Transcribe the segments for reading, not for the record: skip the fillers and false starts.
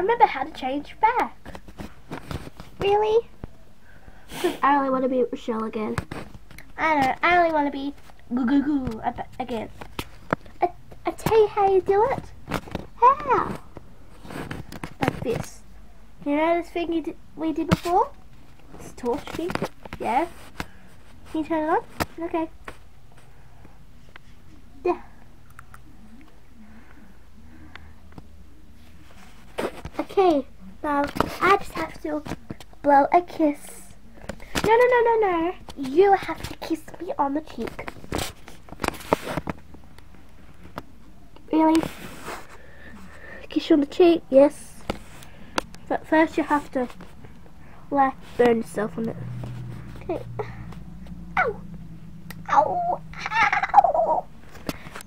remember how to change back. Really? Because I only want to be Rochelle again. I know, I only want to be goo again. I tell you how you do it. How? Like this. You know this thing we did before? This torch thing? Yeah. Can you turn it on? Okay. Yeah. Okay, now I just have to blow a kiss. No. You have to kiss me on the cheek. Really? Kiss you on the cheek? Yes. But first you have to like burn yourself on it. Okay. Ow! Ow! Ow!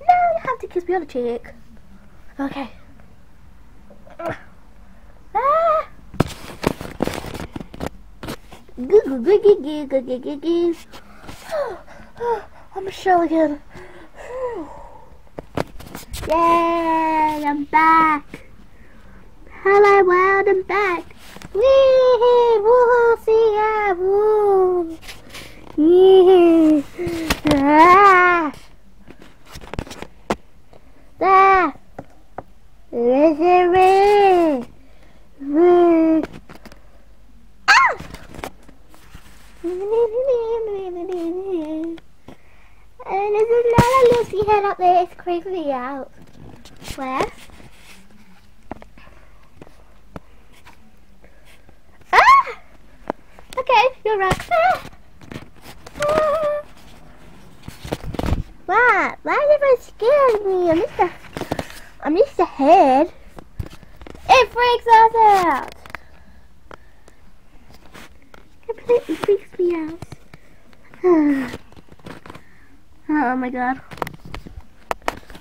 No, you have to kiss me on the cheek. Okay. Ah! I'm Rochelle again. Yay, I'm back. Hello world, I'm back. Wee, woohoo, see ya, woo. Yeah. Ah. Wee. And there's another Lucy head up there, it's creeping me out. Where? Ah! Okay, you're right. Ah! Ah! What? Why is everyone scared of me? I'm just a head. It freaks us out. Completely freaks me out. Oh my god.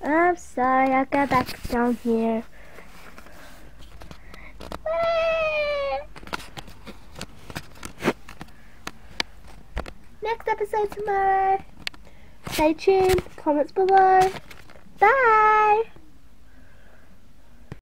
I'm sorry, I'll go back down here. Next episode tomorrow. Stay tuned, comments below. Bye!